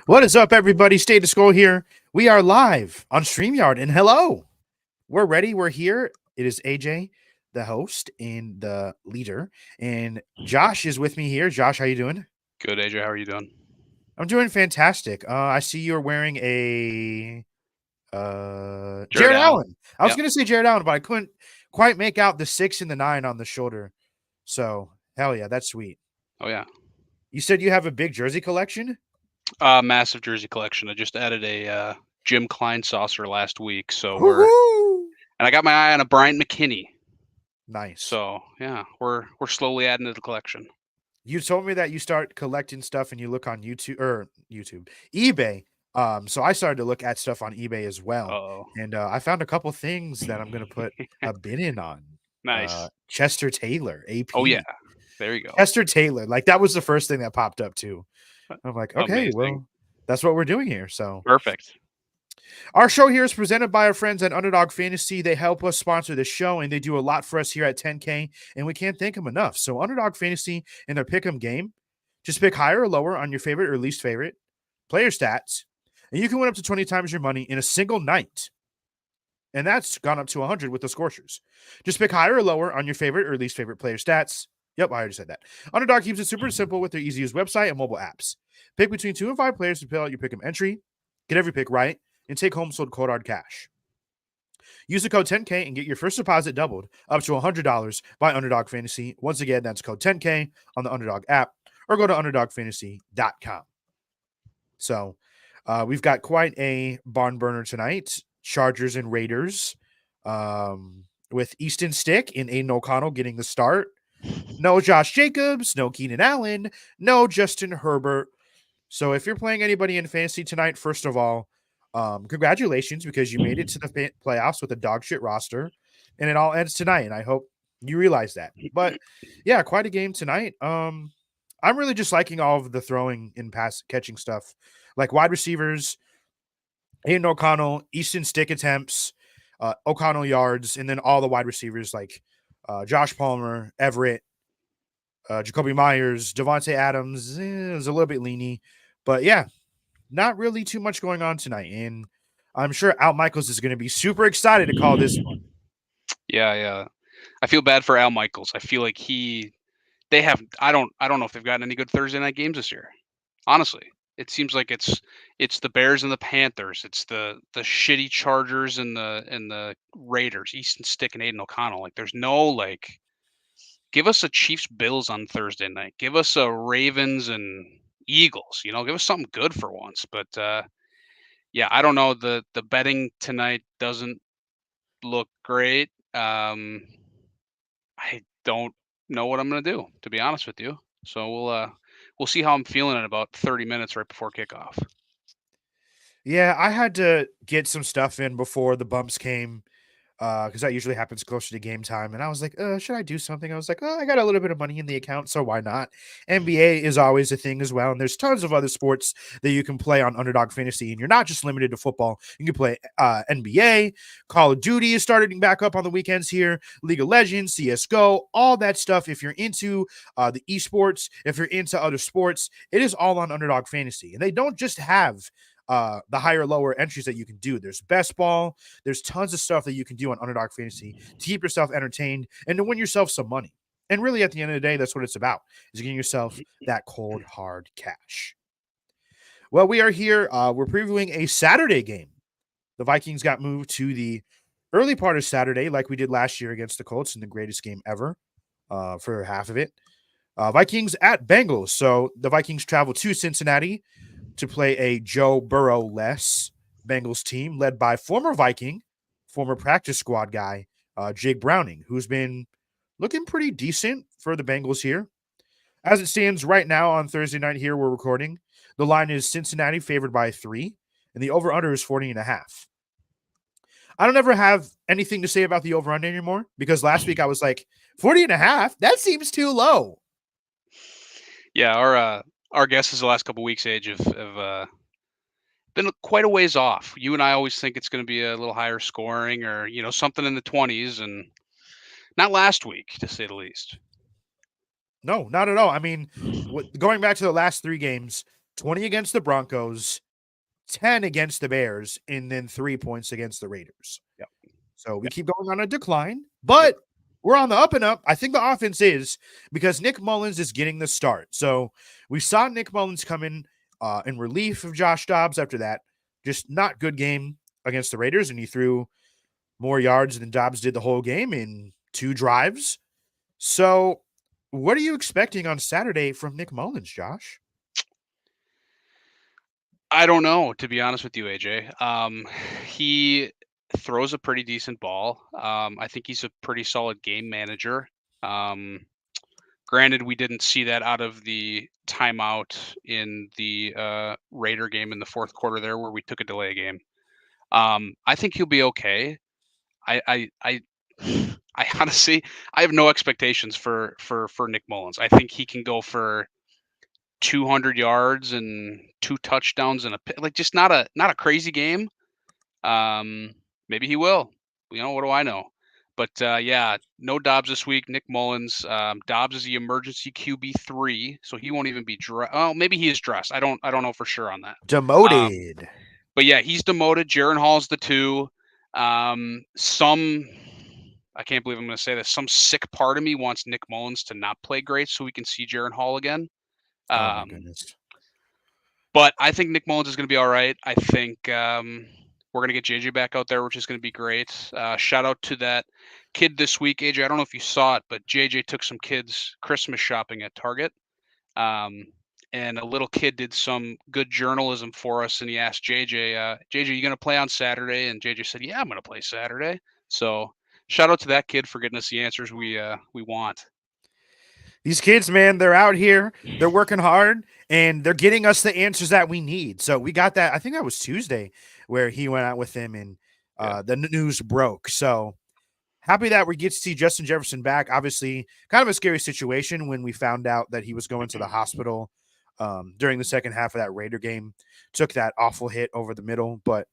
What is up, everybody? Stay to Skol here. We are live on StreamYard, and hello. We're ready. We're here. It is AJ, the host and the leader, and Josh is with me here. Josh, how you doing? Good, AJ. How are you doing? I'm doing fantastic. I see you're wearing a Jared Jared Allen. Allen. I was Yep. gonna say Jared Allen, but I couldn't quite make out the 6 and the 9 on the shoulder. So hell yeah, that's sweet. Oh yeah. You said you have a big jersey collection? Massive jersey collection. I just added a Jim Klein saucer last week, so Woohoo! and I got my eye on a Bryant McKinney. Nice. So yeah, we're slowly adding to the collection. You told me that you start collecting stuff and you look on eBay. So I started to look at stuff on eBay as well, Oh, and I found a couple things that I'm gonna put a bid in on. nice. Chester Taylor, Oh yeah. AP. There you go. Chester Taylor, like that was the first thing that popped up too. I'm like, okay, Amazing. well, that's what we're doing here. So Perfect. our show here is presented by our friends at Underdog Fantasy. They help us sponsor the show, and they do a lot for us here at 10K, and we can't thank them enough. So Underdog Fantasy and their pick'em game, just pick higher or lower on your favorite or least favorite player stats, and you can win up to 20 times your money in a single night. And that's gone up to 100 with the Scorchers. Just pick higher or lower on your favorite or least favorite player stats. Yep, I already said that. Underdog keeps it super simple with their easy use website and mobile apps. Pick between 2 and 5 players to fill out your pick'em entry. Get every pick right and take home sold cold hard cash. Use the code 10K and get your first deposit doubled up to $100 by Underdog Fantasy. Once again, that's code 10K on the Underdog app or go to underdogfantasy.com. So we've got quite a barn burner tonight. Chargers and Raiders with Easton Stick and Aiden O'Connell getting the start. No Josh Jacobs, no Keenan Allen, no Justin Herbert. So if you're playing anybody in fantasy tonight, first of all, congratulations because you made it to the playoffs with a dog shit roster, and it all ends tonight. And I hope you realize that. But yeah, quite a game tonight. I'm really just liking all of the throwing and pass catching stuff, like wide receivers, Aiden O'Connell, Easton Stick attempts, O'Connell yards, and then all the wide receivers like Josh Palmer, Everett, Jacoby Myers, Devontae Adams is a little bit leany, but yeah, not really too much going on tonight. And I'm sure Al Michaels is going to be super excited to call this one. Yeah, yeah. I feel bad for Al Michaels. I feel like they have I don't know if they've gotten any good Thursday night games this year. Honestly, it seems like it's the Bears and the Panthers. It's the shitty Chargers and the Raiders, Easton Stick and Aiden O'Connell. Like there's no like give us a Chiefs Bills on Thursday night. Give us a Ravens and Eagles, give us something good for once. But yeah, I don't know. The betting tonight doesn't look great. I don't know what I'm gonna do, to be honest with you. So we'll see how I'm feeling in about 30 minutes right before kickoff. Yeah, I had to get some stuff in before the bumps came because that usually happens closer to game time. And I was like, should I do something? I was like, oh, I got a little bit of money in the account, so why not? NBA is always a thing as well. And there's tons of other sports that you can play on Underdog Fantasy. And you're not just limited to football. You can play NBA, Call of Duty is starting back up on the weekends here, League of Legends, CSGO, all that stuff. If you're into the esports, if you're into other sports, it is all on Underdog Fantasy. And they don't just have the higher lower entries that you can do. There's best ball, there's tons of stuff that you can do on Underdog Fantasy to keep yourself entertained and to win yourself some money. And really, at the end of the day, that's what it's about: is getting yourself that cold hard cash. Well, we are here. We're previewing a Saturday game. The Vikings got moved to the early part of Saturday, like we did last year against the Colts in the greatest game ever for half of it. Vikings at Bengals. So the Vikings travel to Cincinnati to play a Joe Burrow-less Bengals team led by former Viking, former practice squad guy, Jake Browning, who's been looking pretty decent for the Bengals here. As it stands right now on Thursday night here, we're recording. The line is Cincinnati favored by 3, and the over-under is 40.5. I don't ever have anything to say about the over-under anymore because last week I was like, 40.5? That seems too low. Yeah, our guesses the last couple weeks, Age, have been quite a ways off. You and I always think it's going to be a little higher scoring or something in the 20s, and not last week to say the least. No, not at all. I mean, going back to the last 3 games, 20 against the Broncos, 10 against the Bears, and then 3 points against the Raiders. Yep. So we Yep. keep going on a decline, Yep. but we're on the up and up. I think the offense is because Nick Mullins is getting the start. So we saw Nick Mullins come in relief of Josh Dobbs after that. Just not good game against the Raiders, and he threw more yards than Dobbs did the whole game in 2 drives. So what are you expecting on Saturday from Nick Mullins, Josh? I don't know, to be honest with you, AJ. He throws a pretty decent ball. I think he's a pretty solid game manager. Granted, we didn't see that out of the timeout in the Raider game in the fourth quarter there, where we took a delay game. I think he'll be okay. I I honestly I have no expectations for Nick Mullins. I think he can go for 200 yards and 2 touchdowns and like just not a crazy game. Maybe he will. What do I know? But yeah, no Dobbs this week. Nick Mullins. Dobbs is the emergency QB3, so he won't even be dressed. Oh, maybe he is dressed. I don't know for sure on that. Demoted. But yeah, he's demoted. Jaron Hall's the 2. Some I can't believe I'm going to say this. Some sick part of me wants Nick Mullins to not play great so we can see Jaron Hall again. Oh my Um, goodness. But I think Nick Mullins is going to be all right. I think we're going to get JJ back out there, which is going to be great. Shout out to that kid this week, AJ. I don't know if you saw it, but JJ took some kids Christmas shopping at Target. And a little kid did some good journalism for us, and he asked JJ, JJ, you going to play on Saturday? And JJ said, yeah, I'm going to play Saturday. So shout out to that kid for getting us the answers we want. These kids, man, they're out here, they're working hard, and they're getting us the answers that we need. So we got that. I think that was Tuesday where he went out with him and the news broke. So happy that we get to see Justin Jefferson back. Obviously, kind of a scary situation when we found out that he was going to the hospital during the second half of that Raider game. Took that awful hit over the middle. But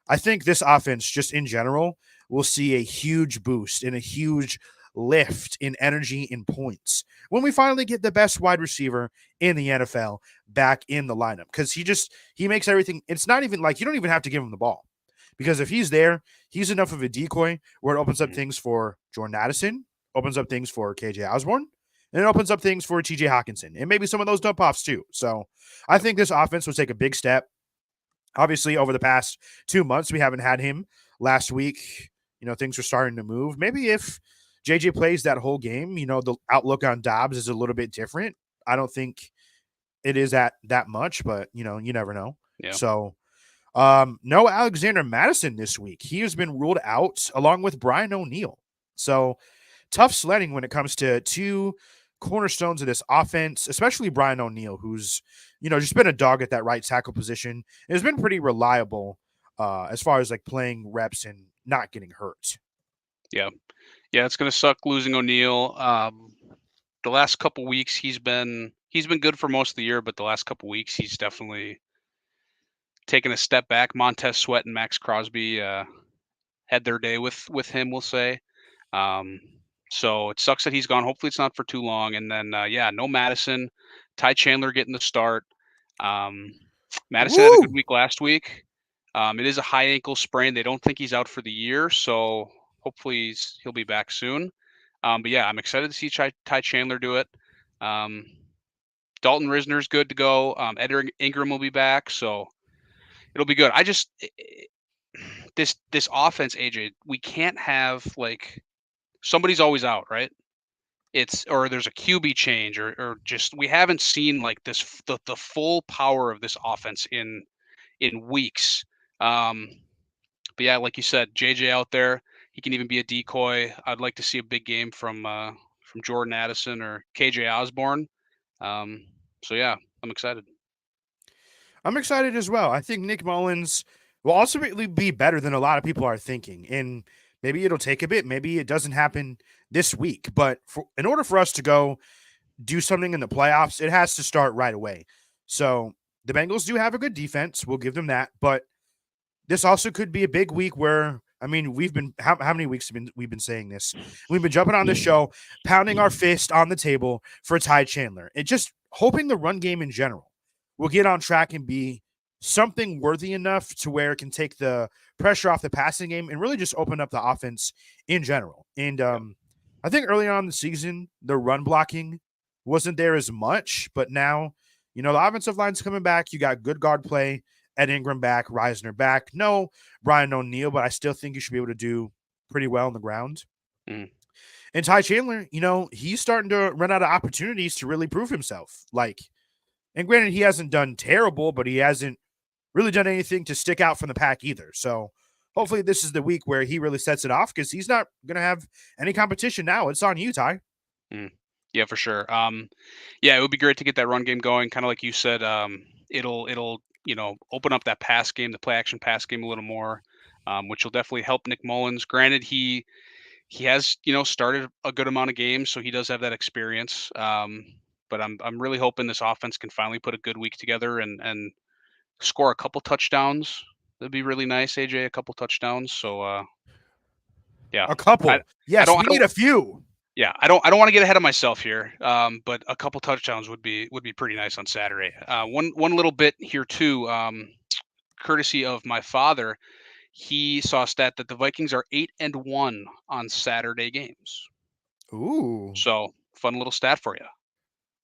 I think this offense, just in general, will see a huge boost and a huge lift in energy in points when we finally get the best wide receiver in the NFL back in the lineup, because he makes everything. It's not even like you don't even have to give him the ball, because if he's there, he's enough of a decoy where it opens up things for Jordan Addison, opens up things for KJ Osborne, and it opens up things for TJ Hawkinson and maybe some of those dump offs too. So I think this offense will take a big step. Obviously, over the past 2 months, we haven't had him. Last week, things were starting to move. Maybe if JJ plays that whole game, the outlook on Dobbs is a little bit different. I don't think it is at that much, but you never know. Yeah. So no Alexander Madison this week. He has been ruled out along with Brian O'Neill. So tough sledding when it comes to 2 cornerstones of this offense, especially Brian O'Neill, who's, just been a dog at that right tackle position. It has been pretty reliable as far as like playing reps and not getting hurt. Yeah. Yeah, it's going to suck losing O'Neill. The last couple weeks he's been good for most of the year, but the last couple weeks he's definitely taken a step back. Montez Sweat and Max Crosby had their day with him, we'll say. So it sucks that he's gone. Hopefully it's not for too long. And then no Madison. Ty Chandler getting the start. Madison had a good week last week. It is a high ankle sprain. They don't think he's out for the year, so hopefully he'll be back soon. But yeah, I'm excited to see Ty Chandler do it. Dalton Risner's good to go. Ed Ingram will be back, so it'll be good. This offense, AJ, we can't have like somebody's always out, right? Or there's a QB change, or just we haven't seen like this the full power of this offense in weeks. But yeah, like you said, JJ out there, he can even be a decoy. I'd like to see a big game from Jordan Addison or KJ Osborne. So yeah, I'm excited. I'm excited as well. I think Nick Mullins will ultimately be better than a lot of people are thinking. And maybe it'll take a bit. Maybe it doesn't happen this week. But in order for us to go do something in the playoffs, it has to start right away. So the Bengals do have a good defense. We'll give them that. But this also could be a big week where, we've been, how many weeks have we've been saying this? We've been jumping on the show, pounding our fist on the table for Ty Chandler and just hoping the run game in general will get on track and be something worthy enough to where it can take the pressure off the passing game and really just open up the offense in general. And Yep. I think early on in the season, the run blocking wasn't there as much, but now, the offensive line's coming back. You got good guard play, Ed Ingram back, Reisner back. No Brian O'Neill, but I still think you should be able to do pretty well on the ground. Mm. And Ty Chandler, he's starting to run out of opportunities to really prove himself. And granted, he hasn't done terrible, but he hasn't really done anything to stick out from the pack either. So hopefully this is the week where he really sets it off because he's not going to have any competition now. It's on you, Ty. Mm. Yeah, for sure. Yeah, it would be great to get that run game going. Kind of like you said, it'll open up that pass game, the play action pass game a little more, which will definitely help Nick Mullins. Granted, he has started a good amount of games, so he does have that experience. But I'm really hoping this offense can finally put a good week together and score a couple touchdowns. That'd be really nice, AJ. A couple touchdowns. So yeah, A I couple. I Yes, don't we I need don't a few. yeah, I don't want to get ahead of myself here. But a couple touchdowns would be pretty nice on Saturday. One little bit here too. Courtesy of my father, he saw a stat that the Vikings are 8-1 on Saturday games. Ooh. So fun little stat for you.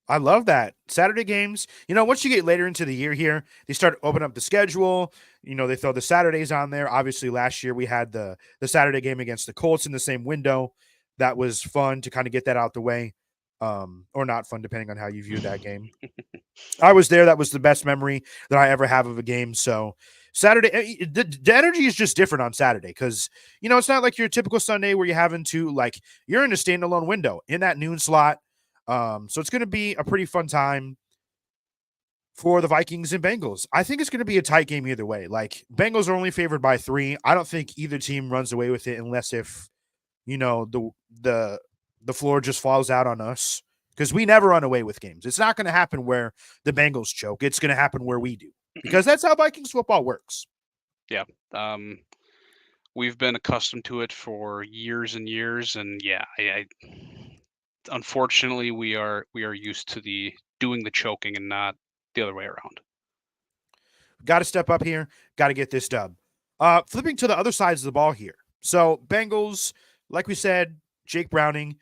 I love that. Saturday games, once you get later into the year here, they start opening up the schedule. They throw the Saturdays on there. Obviously, last year we had the Saturday game against the Colts in the same window. That was fun to kind of get that out the way. Or not fun, depending on how you view that game. I was there. That was the best memory that I ever have of a game. So Saturday, the energy is just different on Saturday because, it's not like your typical Sunday where you're having to, you're in a standalone window in that noon slot. So it's going to be a pretty fun time for the Vikings and Bengals. I think it's going to be a tight game either way. Bengals are only favored by 3. I don't think either team runs away with it unless if, the floor just falls out on us because we never run away with games. It's not going to happen where the Bengals choke. It's going to happen where we do because that's how Vikings football works. Yeah. We've been accustomed to it for years and years, and yeah, I unfortunately we are used to the doing the choking and not the other way around. Got to step up here. Got to get this dub. Flipping to the other sides of the ball here. So Bengals, like we said, Jake Browning,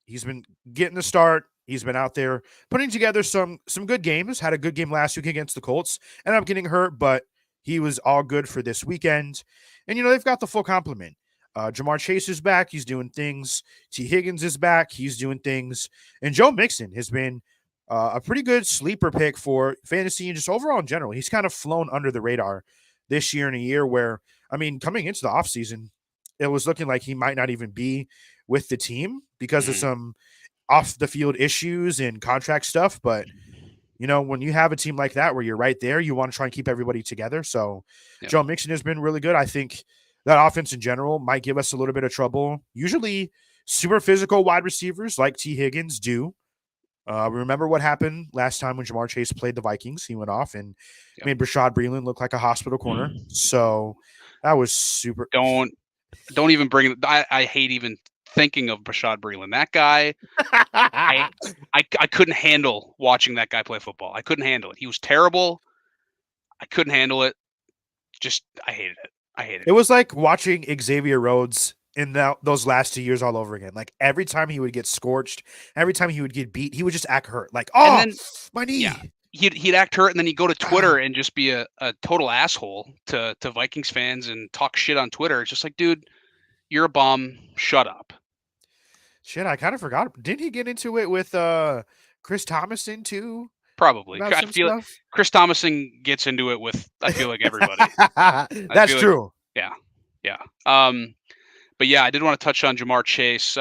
he's been getting the start. He's been out there putting together some good games. Had a good game last week against the Colts. Ended up getting hurt, but he was all good for this weekend. And they've got the full complement. Jamar Chase is back. He's doing things. T. Higgins is back. He's doing things. And Joe Mixon has been a pretty good sleeper pick for fantasy and just overall in general. He's kind of flown under the radar this year in a year where, coming into the offseason, it was looking like he might not even be with the team because of some off the field issues and contract stuff. But, when you have a team like that where you're right there, you want to try and keep everybody together. So Yep. Joe Mixon has been really good. I think that offense in general might give us a little bit of trouble. Usually super physical wide receivers like T. Higgins do. Remember what happened last time when Jamar Chase played the Vikings? He went off and made Rashad Breeland look like a hospital corner. So that was super. Don't even bring it. I hate even thinking of Rashad Breeland. That guy, I couldn't handle watching that guy play football. I couldn't handle it. He was terrible. I couldn't handle it. Just I hated it. It was like watching Xavier Rhodes in those last 2 years all over again. Like every time he would get scorched, every time he would get beat, he would just act hurt. Like, oh, and then, my knee. Yeah, he'd act hurt, and then he'd go to Twitter and just be a total asshole to Vikings fans and talk shit on Twitter. It's just like, dude, you're a bum. Shut up. Shit, I kind of forgot. Didn't he get into it with Chris Thomason too? Probably. About I some feel like stuff? Chris Thomason gets into it with, I feel like, everybody. That's true. Yeah. But yeah, I did want to touch on Jamar Chase.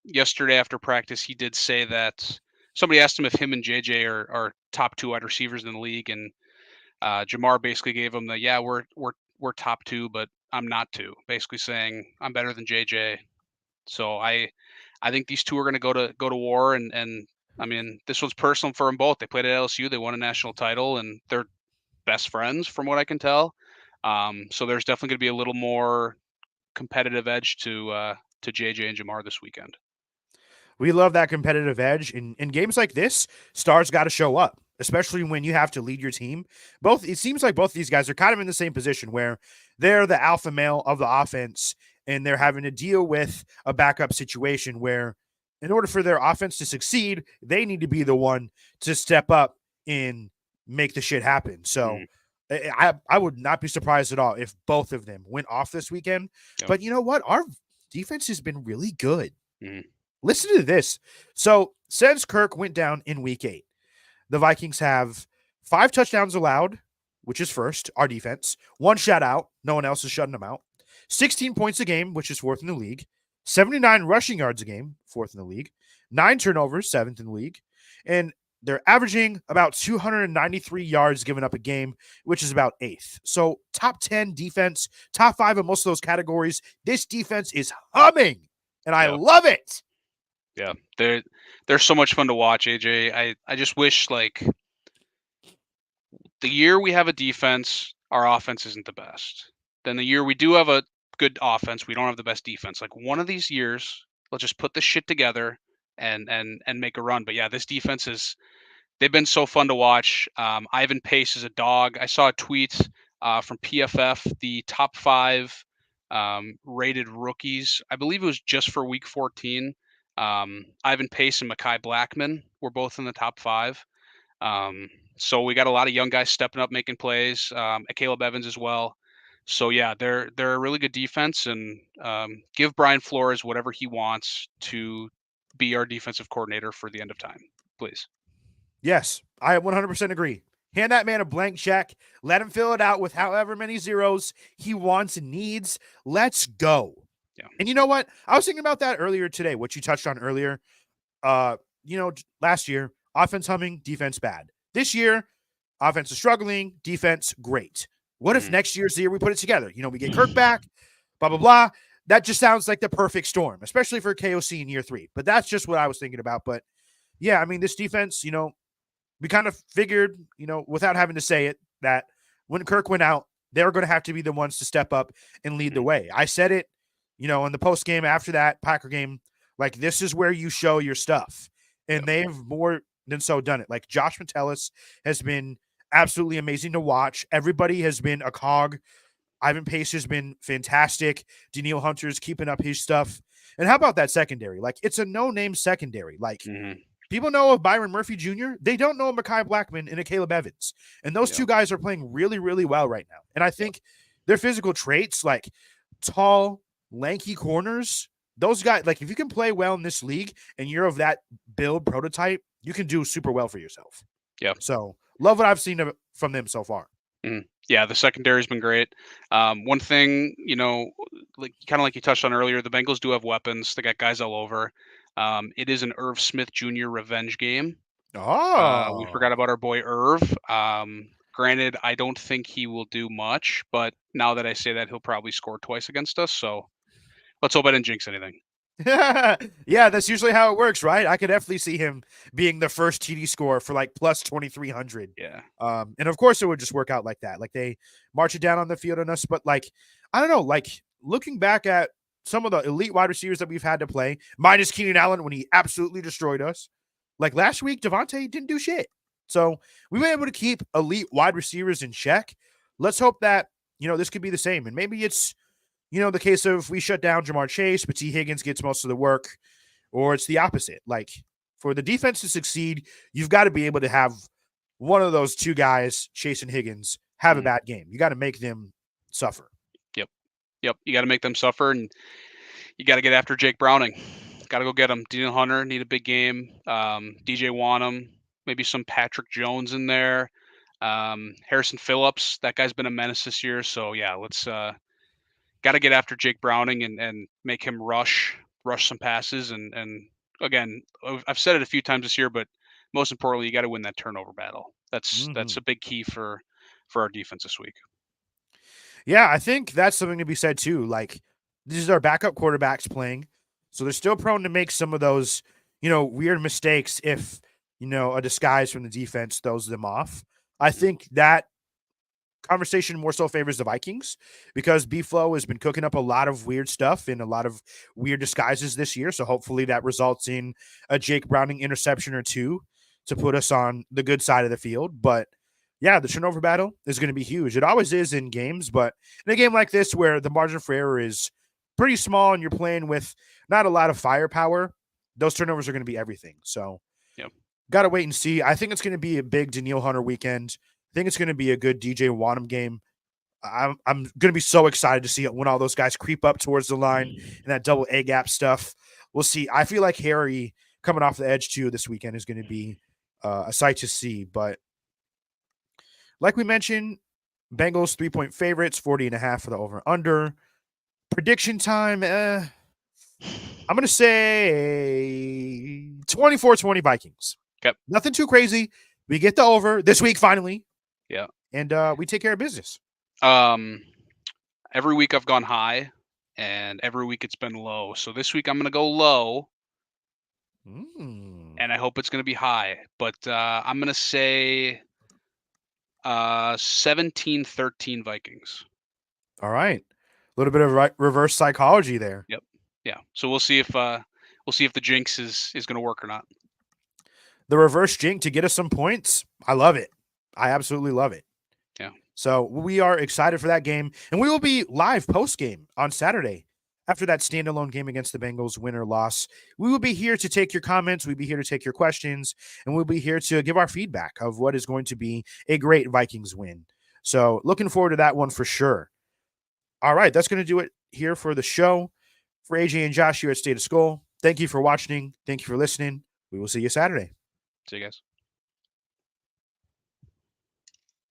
Yesterday after practice, he did say that somebody asked him if him and JJ are top 2 wide receivers in the league, and Jamar basically gave him the we're top 2, but I'm not 2. Basically saying I'm better than JJ. So I think these two are going to go to war, and I mean, this one's personal for them both. They played at LSU, they won a national title, and they're best friends from what I can tell. So there's definitely going to be a little more competitive edge to JJ and Jamar this weekend. We love that competitive edge. In games like this, stars got to show up. especially when you have to lead your team. It seems like both these guys are kind of in the same position where they're the alpha male of the offense and they're having to deal with a backup situation where in order for their offense to succeed, they need to be the one to step up and make the shit happen. So I would not be surprised at all if both of them went off this weekend. Yep. But you know what? Our defense has been really good. Mhm. Listen to this. So since Kirk went down in week 8, the Vikings have 5 touchdowns allowed, which is first, our defense. 1 shutout. No one else is shutting them out. 16 points a game, which is 4th in the league. 79 rushing yards a game, 4th in the league. 9 turnovers, 7th in the league. And they're averaging about 293 yards given up a game, which is about 8th. So top 10 defense, top 5 in most of those categories. This defense is humming, and I love it. Yeah, they're so much fun to watch, AJ. I just wish like the year we have a defense, our offense isn't the best. Then the year we do have a good offense, we don't have the best defense. Like one of these years, let's just put this shit together and make a run. But yeah, this defense is they've been so fun to watch. Ivan Pace is a dog. I saw a tweet from PFF, the top 5 rated rookies. I believe it was just for week 14. Ivan Pace and Mekhi Blackman were both in the top 5. So we got a lot of young guys stepping up, making plays. Caleb Evans as well. So yeah, they're a really good defense, and give Brian Flores whatever he wants to be our defensive coordinator for the end of time, please. Yes, I 100% agree. Hand that man a blank check. Let him fill it out with however many zeros he wants and needs. Let's go. Yeah. And you know what? I was thinking about that earlier today, what you touched on earlier. Last year, offense humming, defense bad. This year, offense is struggling, defense great. What if next year's the year we put it together? We get Kirk back, blah, blah, blah. That just sounds like the perfect storm, especially for KOC in year 3. But that's just what I was thinking about. But yeah, I mean, this defense, we kind of figured, without having to say it, that when Kirk went out, they were going to have to be the ones to step up and lead the way. I said it, in the post game after that Packer game, like this is where you show your stuff. And they've more than so done it. Like Josh Metellus has been absolutely amazing to watch. Everybody has been a cog. Ivan Pace has been fantastic. Daniil Hunter's keeping up his stuff. And how about that secondary? Like it's a no-name secondary. Like people know of Byron Murphy Jr. They don't know of Mekhi Blackman and a Caleb Evans. And those two guys are playing really, really well right now. And I think their physical traits, like tall, lanky corners, those guys, like if you can play well in this league and you're of that build prototype, you can do super well for yourself. Yeah. So love what I've seen from them so far. Yeah, the secondary's been great. One thing, like kind of like you touched on earlier, the Bengals do have weapons. They got guys all over. It is an Irv Smith Jr. revenge game. We forgot about our boy Irv. Granted, I don't think he will do much, but now that I say that, he'll probably score twice against us. So let's hope I didn't jinx anything. Yeah, that's usually how it works, right? I could definitely see him being the first TD score for like plus 2,300. Yeah. And of course it would just work out like that. Like they march it down on the field on us. But like, I don't know, like looking back at some of the elite wide receivers that we've had to play, minus Keenan Allen when he absolutely destroyed us. Like last week, Devontae didn't do shit. So we were able to keep elite wide receivers in check. Let's hope that, this could be the same. And maybe it's, the case of we shut down Jamar Chase, but T. Higgins gets most of the work, or it's the opposite. Like for the defense to succeed, you've got to be able to have one of those two guys, Chase and Higgins, have a bad game. You got to make them suffer. Yep. You got to make them suffer, and you got to get after Jake Browning. Got to go get him. Daniel Hunter need a big game. DJ Wanham, maybe some Patrick Jones in there. Harrison Phillips, that guy's been a menace this year. So yeah, let's got to get after Jake Browning and make him rush some passes. And again, I've said it a few times this year, but most importantly, you got to win that turnover battle. That's a big key for our defense this week. Yeah, I think that's something to be said too. Like these are our backup quarterbacks playing, so they're still prone to make some of those, weird mistakes if, a disguise from the defense throws them off. I think that conversation more so favors the Vikings because B-Flow has been cooking up a lot of weird stuff and a lot of weird disguises this year. So hopefully that results in a Jake Browning interception or two to put us on the good side of the field. But yeah, the turnover battle is going to be huge. It always is in games, but in a game like this where the margin for error is pretty small and you're playing with not a lot of firepower, those turnovers are going to be everything. So, Yep. Got to wait and see. I think it's going to be a big Daniil Hunter weekend. I think it's going to be a good DJ Wanham game. I'm going to be so excited to see it when all those guys creep up towards the line and that double A gap stuff. We'll see. I feel like Harry coming off the edge too this weekend is going to be a sight to see. But like we mentioned, Bengals 3-point favorites, 40.5 for the over under. Prediction time. I'm going to say 24-20 Vikings. Okay. Nothing too crazy. We get the over this week finally. Yeah. And we take care of business. Every week I've gone high, and every week it's been low. So this week I'm going to go low, and I hope it's going to be high. But I'm going to say 17-13 Vikings. All right. A little bit of reverse psychology there. Yep. Yeah. So we'll see if the jinx is going to work or not. The reverse jinx to get us some points. I love it. I absolutely love it. Yeah. So we are excited for that game, and we will be live post game on Saturday after that standalone game against the Bengals, win or loss. We will be here to take your comments. We'll be here to take your questions, and we'll be here to give our feedback of what is going to be a great Vikings win. So looking forward to that one for sure. All right, that's going to do it here for the show. For AJ and Josh here at State of Skol, thank you for watching. Thank you for listening. We will see you Saturday. See you guys.